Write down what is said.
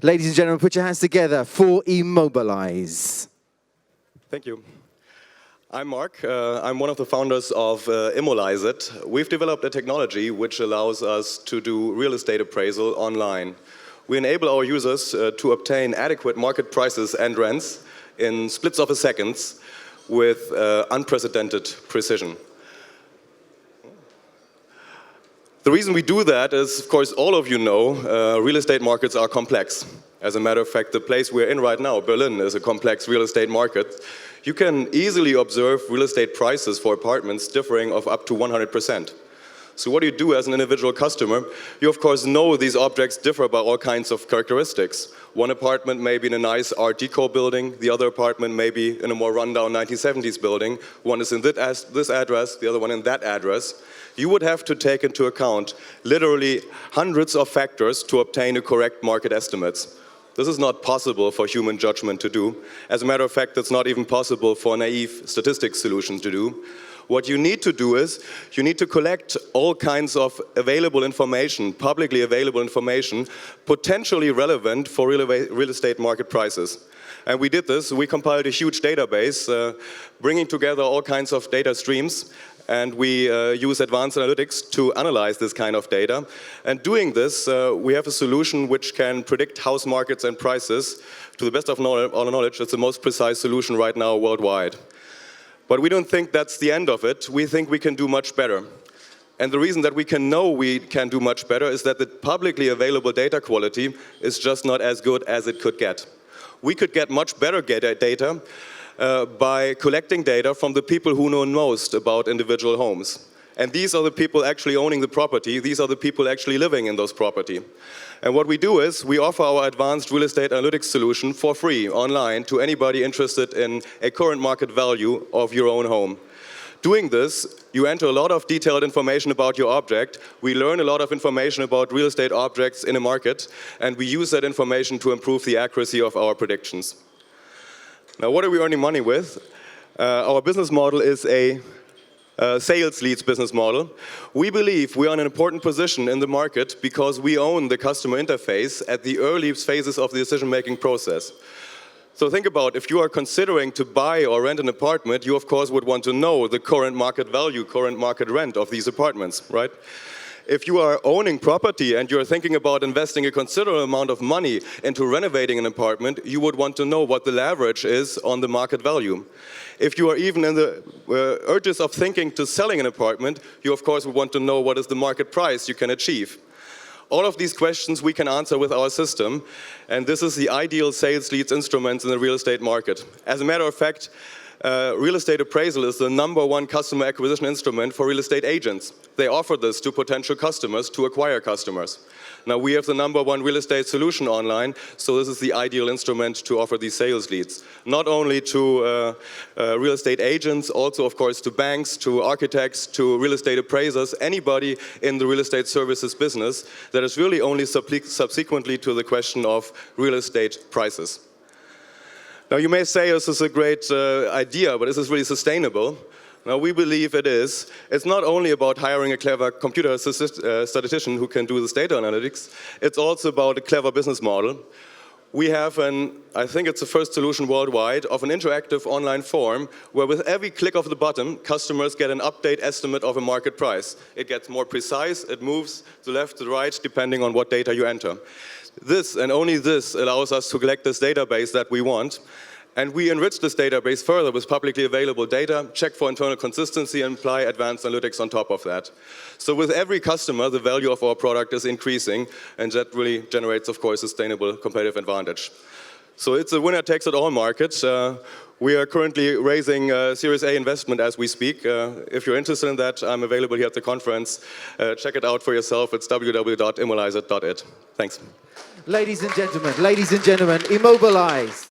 Ladies and gentlemen, put your hands together for Immolyze. Thank you. I'm Mark. I'm one of the founders of Immolyze.it. We've developed a technology which allows us to do real estate appraisal online. We enable our users to obtain adequate market prices and rents in splits of a second with unprecedented precision. The reason we do that is, of course, all of you know, real estate markets are complex. As a matter of fact, the place we're in right now, Berlin, is a complex real estate market. You can easily observe real estate prices for apartments differing of up to 100%. So what do you do as an individual customer? You, of course, know these objects differ by all kinds of characteristics. One apartment may be in a nice Art Deco building, the other apartment may be in a more rundown 1970s building. One is in this address, the other one in that address. You would have to take into account literally hundreds of factors to obtain a correct market estimates. This is not possible for human judgment to do. As a matter of fact, it's not even possible for naive statistics solutions to do. What you need to do is, you need to collect all kinds of available information, publicly available information, potentially relevant for real estate market prices. And we did this. We compiled a huge database, bringing together all kinds of data streams, and we use advanced analytics to analyze this kind of data. And doing this, we have a solution which can predict house markets and prices. To the best of our knowledge, it's the most precise solution right now worldwide. But we don't think that's the end of it. We think we can do much better. And the reason that we can do much better is that the publicly available data quality is just not as good as it could get. We could get much better data by collecting data from the people who know most about individual homes. And these are the people actually owning the property. These are the people actually living in those property. And what we do is we offer our advanced real estate analytics solution for free online to anybody interested in a current market value of your own home. Doing this, you enter a lot of detailed information about your object. We learn a lot of information about real estate objects in a market, and we use that information to improve the accuracy of our predictions. Now, what are we earning money with? Our business model is a sales leads business model. We believe we are in an important position in the market because we own the customer interface at the early phases of the decision-making process. So think about, if you are considering to buy or rent an apartment, you of course would want to know the current market value, current market rent of these apartments, right? If you are owning property and you're thinking about investing a considerable amount of money into renovating an apartment, you would want to know what the leverage is on the market value. If you are even in the urges of thinking to selling an apartment, you of course would want to know what is the market price you can achieve. All of these questions we can answer with our system, and this is the ideal sales leads instrument in the real estate market. As a matter of fact, real estate appraisal is the #1 customer acquisition instrument for real estate agents. They offer this to potential customers to acquire customers. Now we have the #1 real estate solution online, so this is the ideal instrument to offer these sales leads. Not only to real estate agents, also of course to banks, to architects, to real estate appraisers, anybody in the real estate services business that is really only subsequently to the question of real estate prices. Now you may say this is a great idea, but is this really sustainable? Now we believe it is. It's not only about hiring a clever computer statistician who can do this data analytics, it's also about a clever business model. We have I think it's the first solution worldwide, of an interactive online form where with every click of the button, customers get an update estimate of a market price. It gets more precise, it moves to left to right depending on what data you enter. This, and only this, allows us to collect this database that we want. And we enrich this database further with publicly available data, check for internal consistency, and apply advanced analytics on top of that. So with every customer, the value of our product is increasing, and that really generates, of course, sustainable competitive advantage. So it's a winner-takes-it-all market. We are currently raising Series A investment as we speak. If you're interested in that, I'm available here at the conference. Check it out for yourself. It's www.Immolyze.it. Thanks. Ladies and gentlemen, Immolyze.